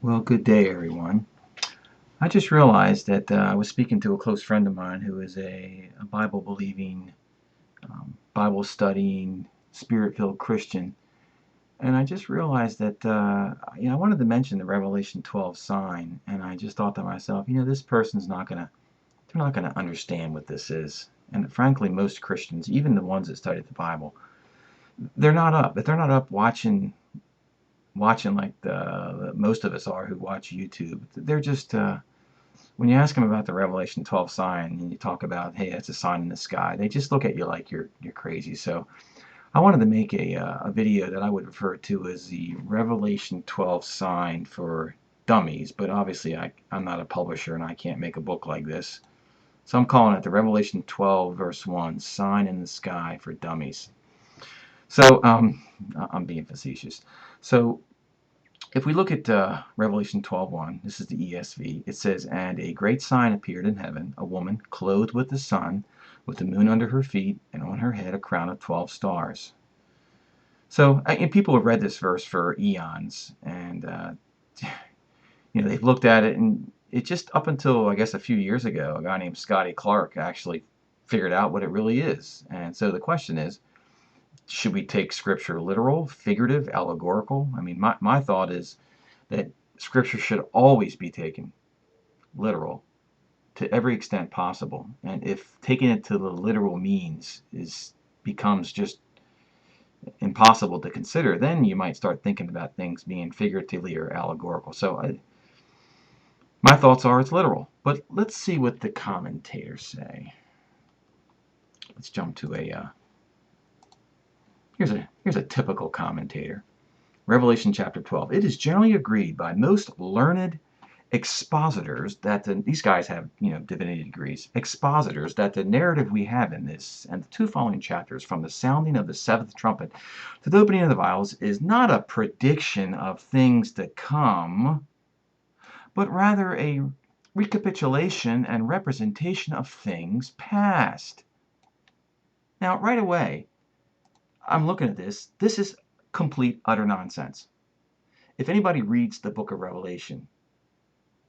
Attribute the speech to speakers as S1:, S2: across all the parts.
S1: Well, good day, everyone. I just realized that I was speaking to a close friend of mine who is a Bible believing, Bible studying, spirit filled Christian. And I just realized that, I wanted to mention the Revelation 12 sign. And I just thought to myself, this person's they're not going to understand what this is. And frankly, most Christians, even the ones that study the Bible, if they're not up watching like most of us are who watch YouTube. They're just, when you ask them about the Revelation 12 sign and you talk about, hey, it's a sign in the sky, they just look at you like you're crazy. So I wanted to make a video that I would refer to as the Revelation 12 sign for Dummies, but obviously I'm not a publisher and I can't make a book like this. So I'm calling it the Revelation 12 verse 1 sign in the sky for Dummies. So I'm being facetious. So if we look at Revelation 12:1, this is the ESV, it says, "And a great sign appeared in heaven, a woman clothed with the sun, with the moon under her feet, and on her head a crown of 12 stars." So, and people have read this verse for eons, and they've looked at it, and it just up until I guess a few years ago, a guy named Scotty Clark actually figured out what it really is. And so the question is, should we take Scripture literal, figurative, allegorical? I mean, my thought is that Scripture should always be taken literal to every extent possible. And if taking it to the literal means becomes just impossible to consider, then you might start thinking about things being figuratively or allegorical. So my thoughts are it's literal. But let's see what the commentators say. Let's jump to here's a typical commentator. Revelation chapter 12. It is generally agreed by most learned expositors that these guys have, divinity degrees, expositors, that the narrative we have in this and the two following chapters, from the sounding of the seventh trumpet to the opening of the vials, is not a prediction of things to come, but rather a recapitulation and representation of things past. Now, right away, I'm looking at this. This is complete, utter nonsense. If anybody reads the book of Revelation,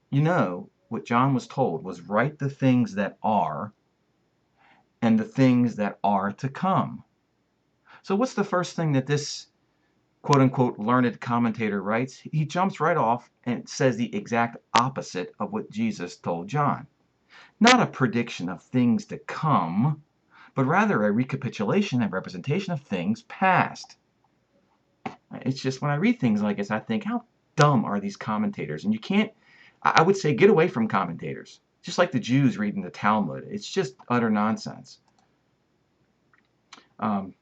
S1: you know what John was told was write the things that are and the things that are to come. So what's the first thing that this quote unquote learned commentator writes? He jumps right off and says the exact opposite of what Jesus told John. Not a prediction of things to come, but rather a recapitulation and representation of things past. It's just when I read things like this, I think, how dumb are these commentators? And you can't, I would say, get away from commentators. Just like the Jews reading the Talmud. It's just utter nonsense. So I'm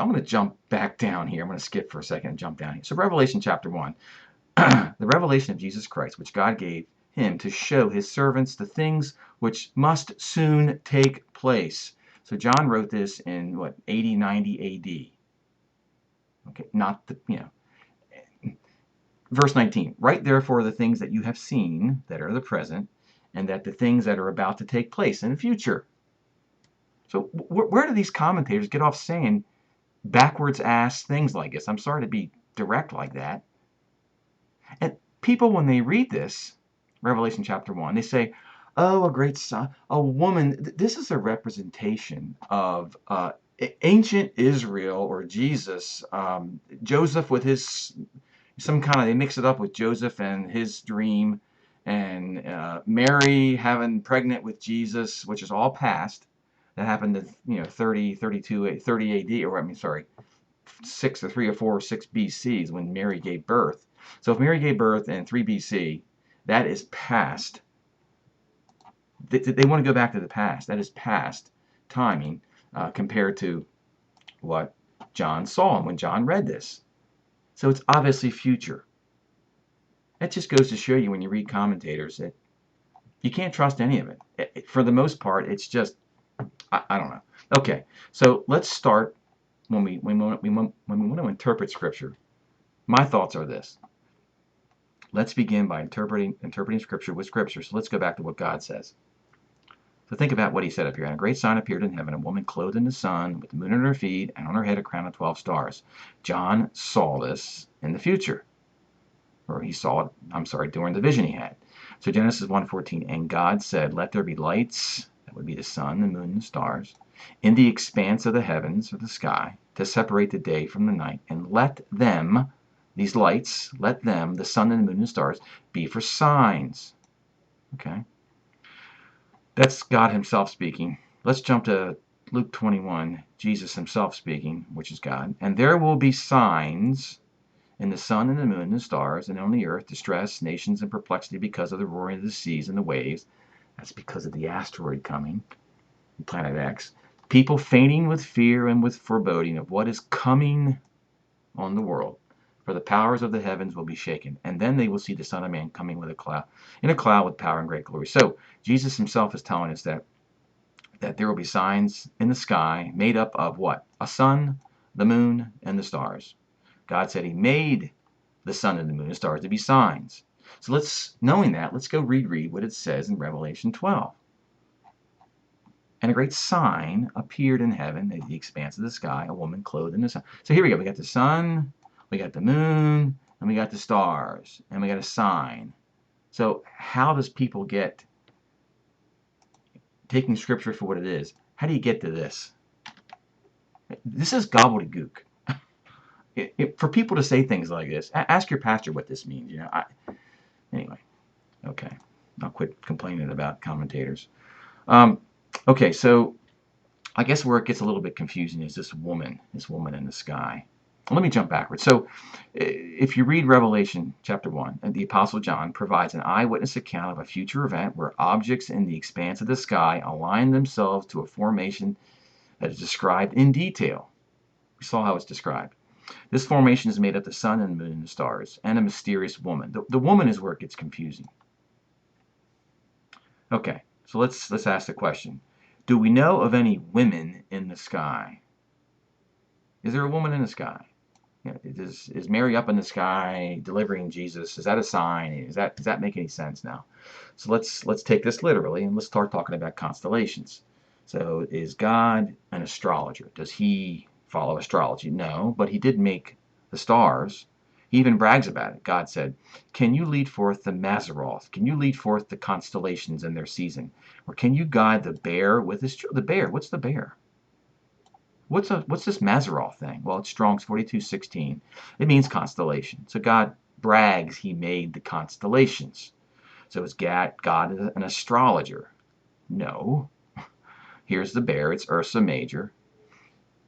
S1: going to jump back down here. I'm going to skip for a second and jump down here. So Revelation chapter 1. The revelation of Jesus Christ, which God gave him to show his servants the things which must soon take place. So John wrote this in, 80, 90 AD. Okay, not the, Verse 19, write therefore the things that you have seen that are the present, and that the things that are about to take place in the future. So where do these commentators get off saying backwards ass things like this? I'm sorry to be direct like that. And people, when they read this, Revelation chapter 1, they say, oh, a great son, a woman. This is a representation of ancient Israel or Jesus. Joseph with his they mix it up with Joseph and his dream, and Mary having pregnant with Jesus, which is all past. That happened at 30, 32, 30 AD, or 6 or 3 or 4 or 6 BC is when Mary gave birth. So if Mary gave birth in 3 BC, that is past. They want to go back to the past. That is past timing compared to what John saw when John read this. So it's obviously future. That just goes to show you when you read commentators that you can't trust any of it. For the most part, it's just, I don't know. Okay, so let's start when we want to interpret Scripture. My thoughts are this. Let's begin by interpreting Scripture with Scripture. So let's go back to what God says. So think about what he said up here. And a great sign appeared in heaven, a woman clothed in the sun, with the moon on her feet, and on her head a crown of 12 stars. John saw this in the future. Or during the vision he had. So Genesis 1:14, and God said, let there be lights, that would be the sun, the moon, and the stars, in the expanse of the heavens or the sky, to separate the day from the night, and let them, these lights, let them, the sun and the moon and the stars, be for signs. Okay? That's God himself speaking. Let's jump to Luke 21, Jesus himself speaking, which is God. And there will be signs in the sun and the moon and the stars, and on the earth distress, nations in perplexity because of the roaring of the seas and the waves. That's because of the asteroid coming, Planet X. People fainting with fear and with foreboding of what is coming on the world. For the powers of the heavens will be shaken. And then they will see the Son of Man coming with in a cloud with power and great glory. So Jesus himself is telling us that there will be signs in the sky made up of what? A sun, the moon, and the stars. God said he made the sun and the moon and stars to be signs. So knowing that, let's go read what it says in Revelation 12. And a great sign appeared in heaven, at the expanse of the sky, a woman clothed in the sun. So here we go. We got the sun, we got the moon, and we got the stars, and we got a sign. So how does people get, taking scripture for what it is, how do you get to this? This is gobbledygook. For people to say things like this, ask your pastor what this means. Anyway, okay. I'll quit complaining about commentators. Okay, so I guess where it gets a little bit confusing is this woman in the sky. Let me jump backwards. So if you read Revelation chapter 1, the Apostle John provides an eyewitness account of a future event where objects in the expanse of the sky align themselves to a formation that is described in detail. We saw how it's described. This formation is made up of the sun and the moon and the stars and a mysterious woman. The woman is where it gets confusing. Okay, so let's ask the question. Do we know of any women in the sky? Is there a woman in the sky? Is Mary up in the sky delivering Jesus? Is that a sign? Does that make any sense now? So let's take this literally and let's start talking about constellations. So is God an astrologer? Does he follow astrology? No, but he did make the stars. He even brags about it. God said, can you lead forth the Mazzaroth? Can you lead forth the constellations in their season? Or can you guide the bear with his children? The bear, what's the bear? What's this Mazzaroth thing? Well, it's Strong's 42:16. It means constellation. So God brags he made the constellations. So is God an astrologer? No. Here's the bear. It's Ursa Major.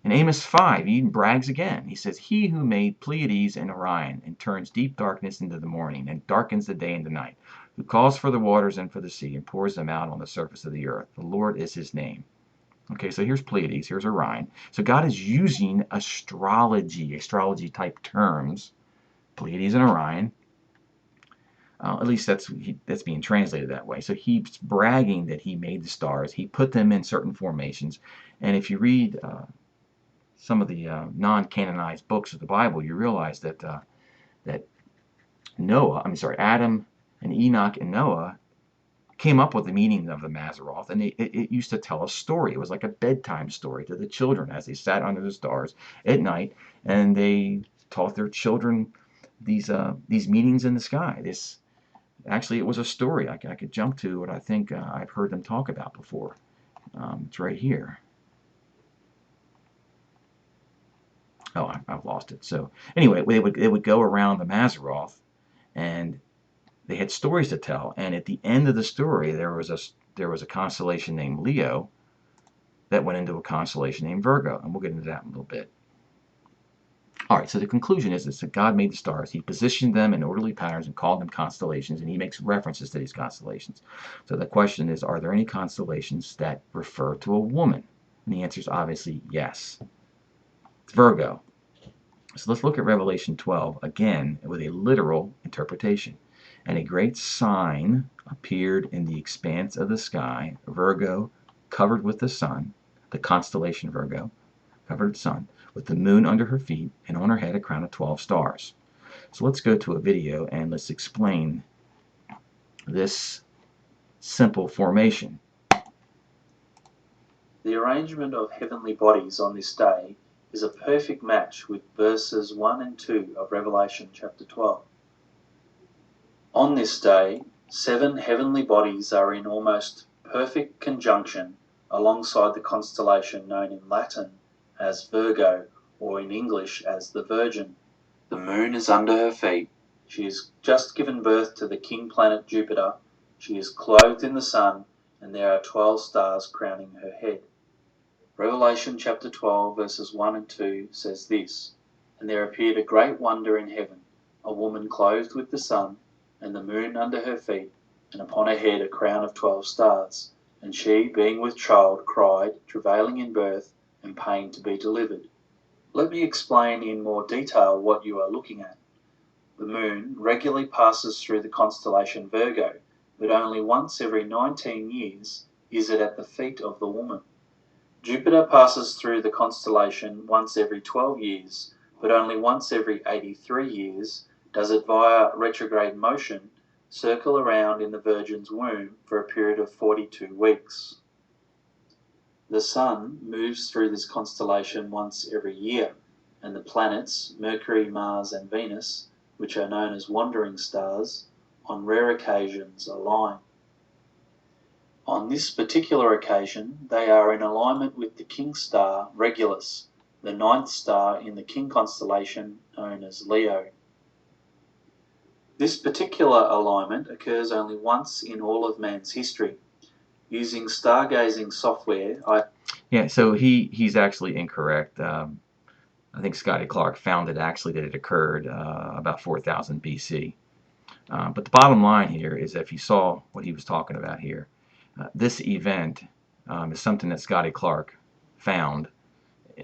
S1: In Amos 5, he brags again. He says, he who made Pleiades and Orion and turns deep darkness into the morning and darkens the day and the night, who calls for the waters and for the sea and pours them out on the surface of the earth. The Lord is his name. Okay, so here's Pleiades, here's Orion. So God is using astrology type terms, Pleiades and Orion. At least that's being translated that way. So he's bragging that he made the stars. He put them in certain formations. And if you read some of the non-canonized books of the Bible, you realize that Adam and Enoch and Noah came up with the meaning of the Mazzaroth, and it used to tell a story. It was like a bedtime story to the children as they sat under the stars at night, and they taught their children these meanings in the sky. Actually, it was a story. I could jump to what I think I've heard them talk about before. It's right here. Oh, I've lost it. So anyway, they would go around the Mazzaroth, and they had stories to tell. And at the end of the story, there was a constellation named Leo that went into a constellation named Virgo, and we'll get into that in a little bit. All right, so the conclusion is that God made the stars. He positioned them in orderly patterns and called them constellations, and he makes references to these constellations. So the question is, are there any constellations that refer to a woman? And the answer is obviously yes. It's Virgo. So let's look at Revelation 12 again with a literal interpretation. And a great sign appeared in the expanse of the sky, Virgo covered with the sun, the constellation Virgo, covered with the sun, with the moon under her feet, and on her head a crown of 12 stars. So let's go to a video and let's explain this simple formation.
S2: The arrangement of heavenly bodies on this day is a perfect match with verses 1 and 2 of Revelation chapter 12. On this day, 7 heavenly bodies are in almost perfect conjunction alongside the constellation known in Latin as Virgo, or in English as the Virgin. The moon is under her feet. She has just given birth to the king planet Jupiter. She is clothed in the sun, and there are 12 stars crowning her head. Revelation chapter 12 verses 1 and 2 says this, "And there appeared a great wonder in heaven, a woman clothed with the sun, and the moon under her feet, and upon her head a crown of 12 stars. And she, being with child, cried, travailing in birth, and pain to be delivered." Let me explain in more detail what you are looking at. The moon regularly passes through the constellation Virgo, but only once every 19 years is it at the feet of the woman. Jupiter passes through the constellation once every 12 years, but only once every 83 years does it via retrograde motion circle around in the Virgin's womb for a period of 42 weeks. The Sun moves through this constellation once every year, and the planets, Mercury, Mars and Venus, which are known as wandering stars, on rare occasions align. On this particular occasion, they are in alignment with the king star Regulus, the 9th star in the king constellation known as Leo. This particular alignment occurs only once in all of man's history. Using stargazing software,
S1: Yeah, so he's actually incorrect. I think Scotty Clark found it actually that it occurred about 4000 BC. But the bottom line here is that if you saw what he was talking about here, this event is something that Scotty Clark found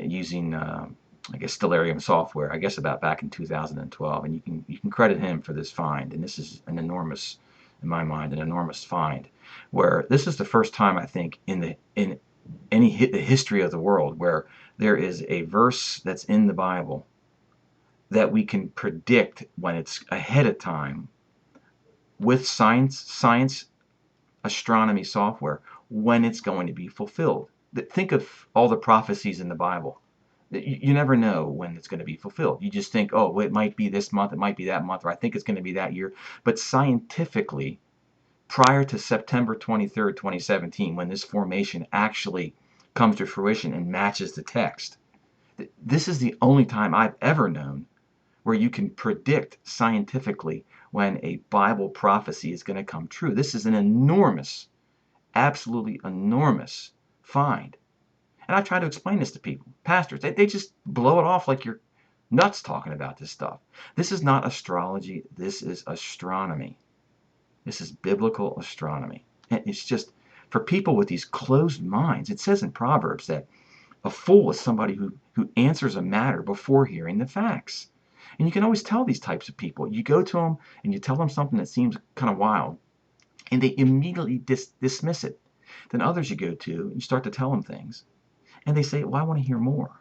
S1: using, I guess, Stellarium software. I guess about back in 2012, and you can credit him for this find. And this is an enormous, in my mind, an enormous find, where this is the first time I think in the history of the world where there is a verse that's in the Bible that we can predict when it's ahead of time with science astronomy software when it's going to be fulfilled. Think of all the prophecies in the Bible. You never know when it's going to be fulfilled. You just think, oh, well, it might be this month, it might be that month, or I think it's going to be that year. But scientifically, prior to September 23rd, 2017, when this formation actually comes to fruition and matches the text, this is the only time I've ever known where you can predict scientifically when a Bible prophecy is going to come true. This is an enormous, absolutely enormous find. And I try to explain this to people, pastors. They just blow it off like you're nuts talking about this stuff. This is not astrology. This is astronomy. This is biblical astronomy. And it's just, for people with these closed minds, it says in Proverbs that a fool is somebody who answers a matter before hearing the facts. And you can always tell these types of people. You go to them and you tell them something that seems kind of wild, and they immediately dismiss it. Then others you go to, and you start to tell them things, and they say, well, I want to hear more.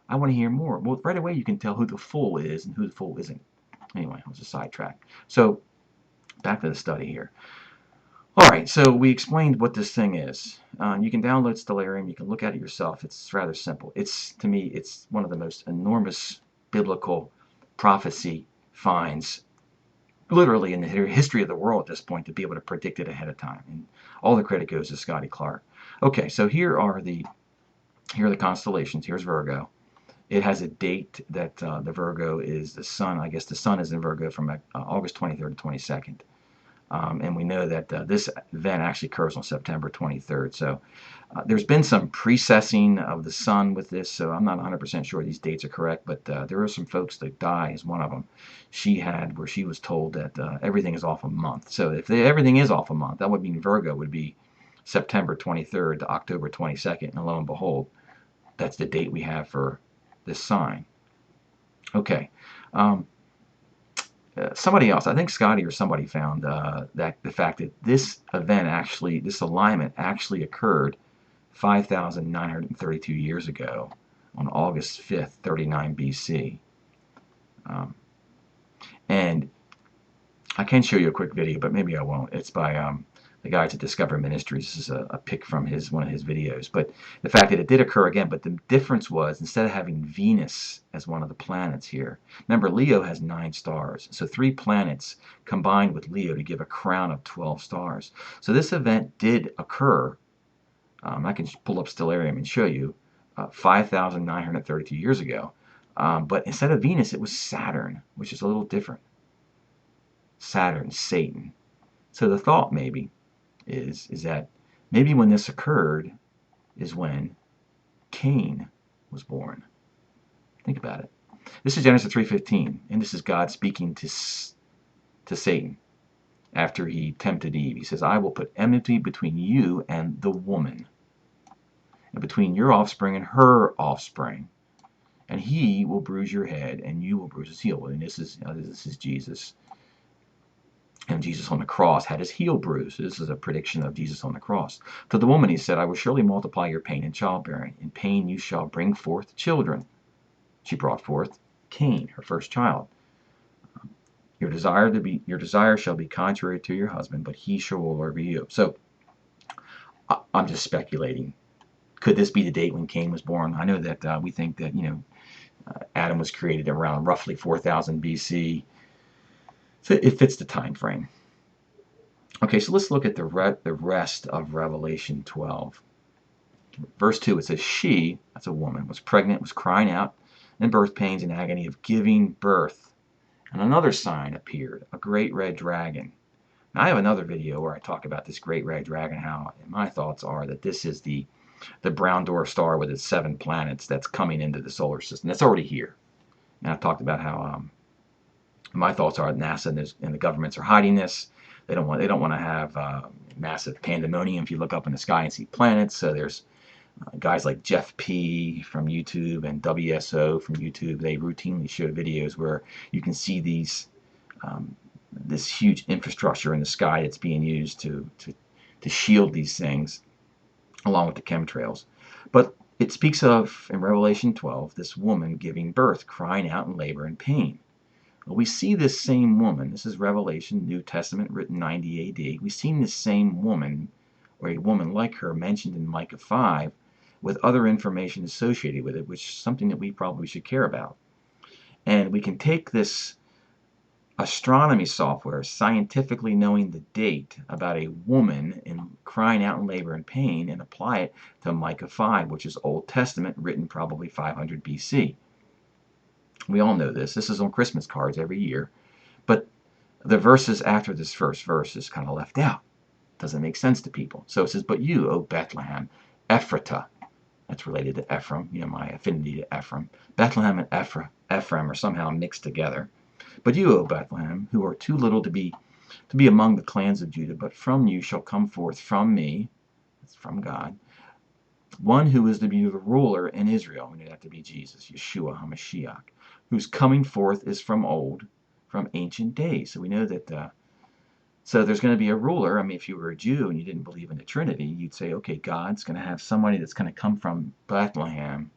S1: I want to hear more. Well, right away you can tell who the fool is and who the fool isn't. Anyway, I was a sidetrack. So back to the study here. All right, so we explained what this thing is. You can download Stellarium. You can look at it yourself. It's rather simple. To me, it's one of the most enormous biblical prophecy finds, literally in the history of the world at this point, to be able to predict it ahead of time. And all the credit goes to Scotty Clark. Okay, so here are the constellations. Here's Virgo. It has a date that the Virgo is the sun. I guess the sun is in Virgo from August 23rd to 22nd. And we know that this event actually occurs on September 23rd. So there's been some precessing of the sun with this, so I'm not 100% sure these dates are correct, but there are some folks that die is one of them. She had where she was told that everything is off a month. So if everything is off a month, that would mean Virgo would be September 23rd to October 22nd, and lo and behold, that's the date we have for this sign. Okay. Somebody else, I think Scotty or somebody found that the fact that this alignment actually occurred 5,932 years ago on August 5th, 39 BC. And I can show you a quick video, but maybe I won't. It's by the guys at Discover Ministries. This is a pic from one of his videos. But the fact that it did occur again, but the difference was instead of having Venus as one of the planets here, remember Leo has 9 stars, so 3 planets combined with Leo to give a crown of 12 stars. So this event did occur. I can pull up Stellarium and show you 5,932 years ago. But instead of Venus, it was Saturn, which is a little different. Saturn, Satan. So the thought maybe is that maybe when this occurred is when Cain was born. Think about it. This is Genesis 3:15, and this is God speaking to Satan after he tempted Eve. He says, I will put enmity between you and the woman, and between your offspring and her offspring, and he will bruise your head, and you will bruise his heel. And this is Jesus. And Jesus on the cross had his heel bruised. This is a prediction of Jesus on the cross. To the woman he said, I will surely multiply your pain in childbearing. In pain you shall bring forth children. She brought forth Cain, her first child. Your desire shall be contrary to your husband, but he shall rule over you. So I'm just speculating. Could this be the date when Cain was born? I know that we think that Adam was created around roughly 4000 BC. So it fits the time frame. Okay, so let's look at the rest of Revelation 12. Verse 2, it says, she, that's a woman, was pregnant, was crying out in birth pains and agony of giving birth. And another sign appeared, a great red dragon. Now, I have another video where I talk about this great red dragon, how my thoughts are that this is the brown dwarf star with its 7 planets that's coming into the solar system. That's already here. And I talked about how my thoughts are NASA and the governments are hiding this. They don't want to have massive pandemonium if you look up in the sky and see planets. So there's guys like Jeff P from YouTube and WSO from YouTube. They routinely show videos where you can see this huge infrastructure in the sky that's being used to shield these things, along with the chemtrails. But it speaks of, in Revelation 12, this woman giving birth, crying out in labor and pain. Well, we see this same woman. This is Revelation, New Testament, written 90 AD. We've seen this same woman, or a woman like her, mentioned in Micah 5, with other information associated with it, which is something that we probably should care about. And we can take this astronomy software, scientifically knowing the date about a woman crying out in labor and pain, and apply it to Micah 5, which is Old Testament, written probably 500 BC. We all know this. This is on Christmas cards every year. But the verses after this first verse is kind of left out. Doesn't make sense to people. So it says, but you, O Bethlehem, Ephratah. That's related to Ephraim, my affinity to Ephraim. Bethlehem and Ephraim are somehow mixed together. But you, O Bethlehem, who are too little to be among the clans of Judah, but from you shall come forth from me, that's from God, one who is to be the ruler in Israel. We know that to be Jesus, Yeshua HaMashiach, whose coming forth is from old, from ancient days. So we know that, so there's going to be a ruler. I mean, if you were a Jew and you didn't believe in the Trinity, you'd say, okay, God's going to have somebody that's going to come from Bethlehem,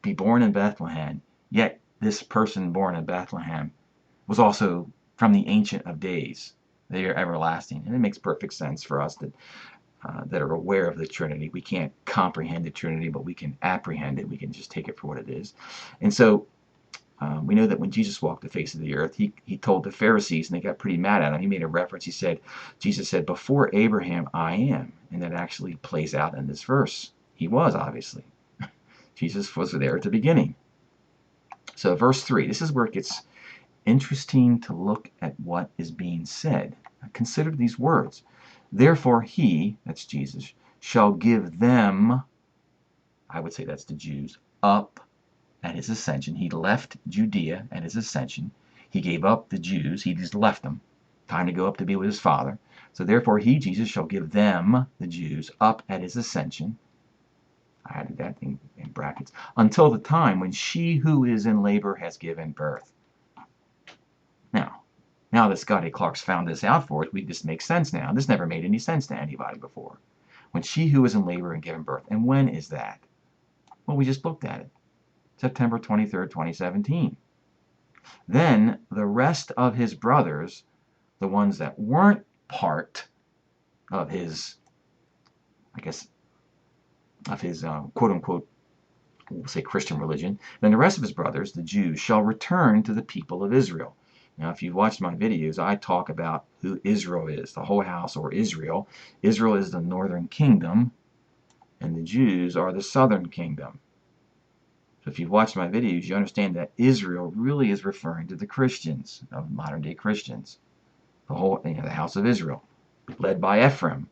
S1: be born in Bethlehem, yet this person born in Bethlehem was also from the Ancient of Days. They are everlasting. And it makes perfect sense for us that are aware of the Trinity. We can't comprehend the Trinity, but we can apprehend it. We can just take it for what it is. And so we know that when Jesus walked the face of the earth, he told the Pharisees, and they got pretty mad at him. He made a reference. Jesus said, before Abraham, I am. And that actually plays out in this verse. He was, obviously. Jesus was there at the beginning. So verse 3, this is where it gets interesting to look at what is being said. Consider these words. Therefore he, that's Jesus, shall give them, I would say that's the Jews, up at his ascension. He left Judea at his ascension. He gave up the Jews. He just left them. Time to go up to be with his Father. So therefore he, Jesus, shall give them, the Jews, up at his ascension. I added that in brackets. Until the time when she who is in labor has given birth. Now that Scotty Clark's found this out for us, this makes sense now. This never made any sense to anybody before. When she who is in labor and given birth. And when is that? Well, we just looked at it. September 23rd, 2017. Then the rest of his brothers, the ones that weren't part of his, I guess, of his quote unquote, we'll say Christian religion. Then the rest of his brothers, the Jews, shall return to the people of Israel. Now, if you've watched my videos, I talk about who Israel is, the whole house, or Israel. Israel is the northern kingdom, and the Jews are the southern kingdom. So if you've watched my videos, you understand that Israel really is referring to the Christians, of modern day Christians. The whole, the house of Israel, led by Ephraim.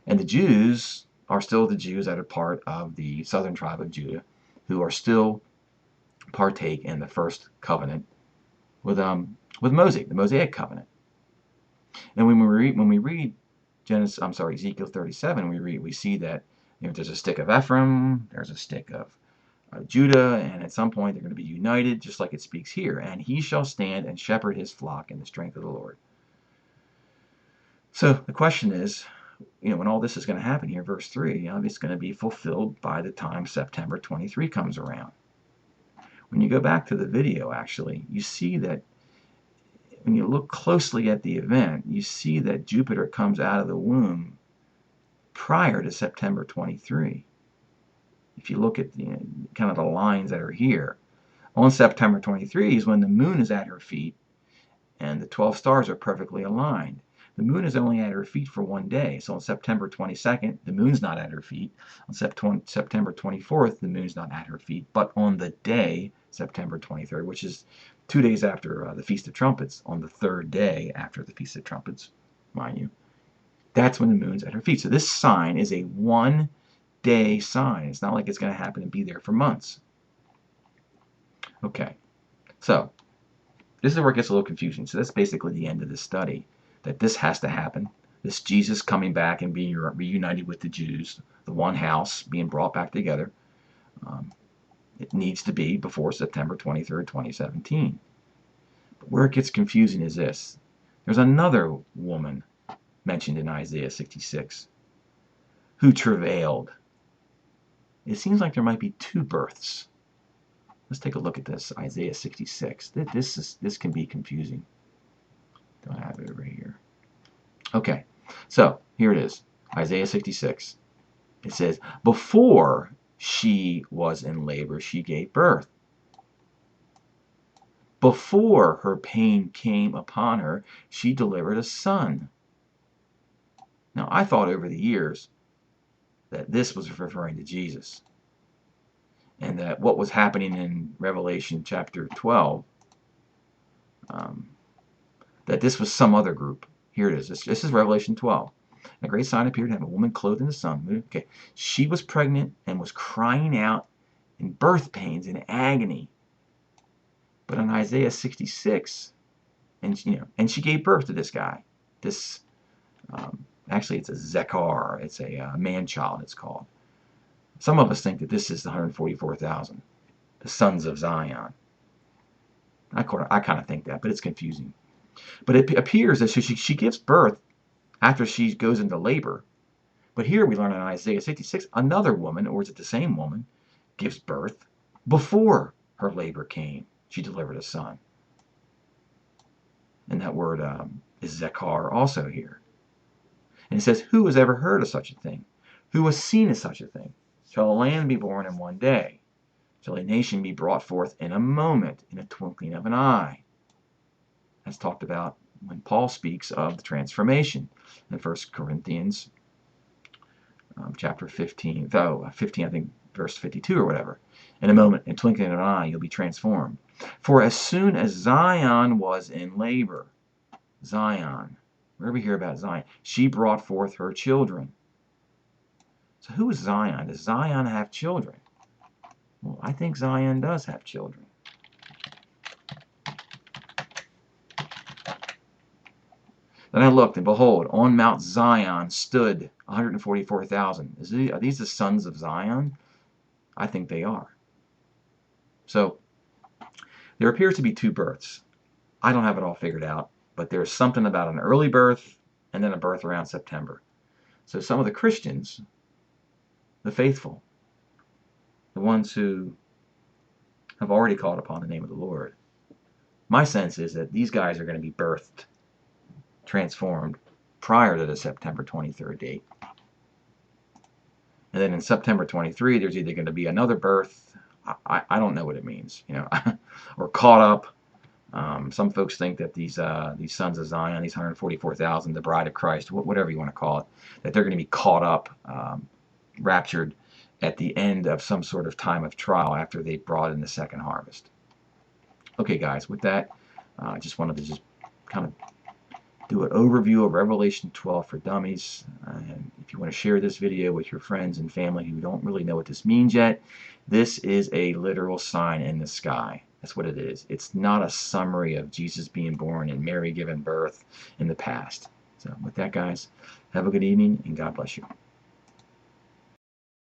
S1: And the Jews are still the Jews that are part of the southern tribe of Judah, who are still partake in the first covenant with Mosaic, the Mosaic covenant. And when we read Ezekiel 37, we see that there's a stick of Ephraim, there's a stick of Judah, and at some point they're going to be united, just like it speaks here. And he shall stand and shepherd his flock in the strength of the Lord. So the question is, when all this is going to happen here, verse 3, it's going to be fulfilled by the time September 23 comes around. When you go back to the video, actually, you see that when you look closely at the event, you see that Jupiter comes out of the womb prior to September 23. If you look at kind of the lines that are here, on September 23 is when the moon is at her feet and the 12 stars are perfectly aligned. The moon is only at her feet for one day. So on September 22nd, the moon's not at her feet. On September 24th, the moon's not at her feet. But on the day, September 23rd, which is 2 days after the Feast of Trumpets, on the third day after the Feast of Trumpets, mind you, that's when the moon's at her feet. So this sign is a one-day sign. It's not like it's going to happen and be there for months. Okay, so this is where it gets a little confusing. So that's basically the end of the study, that this has to happen. This Jesus coming back and being reunited with the Jews, the one house being brought back together. It needs to be before September 23rd, 2017. But where it gets confusing is this. There's another woman mentioned in Isaiah 66 who travailed. It seems like there might be two births. Let's take a look at this, Isaiah 66. This can be confusing. Do I have it over here? Okay, so here it is, Isaiah 66. It says, before she was in labor, she gave birth. Before her pain came upon her, she delivered a son. Now, I thought over the years that this was referring to Jesus, and that what was happening in Revelation chapter 12, that this was some other group. Here it is. This is Revelation 12. A great sign appeared to have a woman clothed in the sun. Okay, she was pregnant and was crying out in birth pains and agony. But in Isaiah 66, and she gave birth to this guy. This actually, it's a Zekar. It's a man child. It's called. Some of us think that this is the 144,000, the sons of Zion. I kind of think that, but it's confusing. But it appears that she gives birth after she goes into labor. But here we learn in Isaiah 66, another woman, or is it the same woman, gives birth before her labor came. She delivered a son. And that word is Zekar also here. And it says, who has ever heard of such a thing? Who has seen of such a thing? Shall a land be born in one day? Shall a nation be brought forth in a moment, in a twinkling of an eye? That's talked about when Paul speaks of the transformation in 1 Corinthians chapter 15, 15, I think, verse 52 or whatever. In a moment, in twinkling of an eye, you'll be transformed. For as soon as Zion was in labor, Zion, wherever we hear about Zion, she brought forth her children. So who is Zion? Does Zion have children? Well, I think Zion does have children. Then I looked, and behold, on Mount Zion stood 144,000. Are these the sons of Zion? I think they are. So there appears to be two births. I don't have it all figured out, but there's something about an early birth and then a birth around September. So some of the Christians, the faithful, the ones who have already called upon the name of the Lord, my sense is that these guys are going to be birthed, transformed prior to the September 23rd date. And then in September 23, there's either going to be another birth. I don't know what it means, or caught up. Some folks think that these sons of Zion, these 144,000, the bride of Christ, whatever you want to call it, that they're going to be caught up, raptured at the end of some sort of time of trial after they brought in the second harvest. Okay, guys, with that, I just wanted to just kind of do an overview of Revelation 12 for Dummies. And if you want to share this video with your friends and family who don't really know what this means yet, this is a literal sign in the sky. That's what it is. It's not a summary of Jesus being born and Mary giving birth in the past. So with that, guys, have a good evening and God bless you.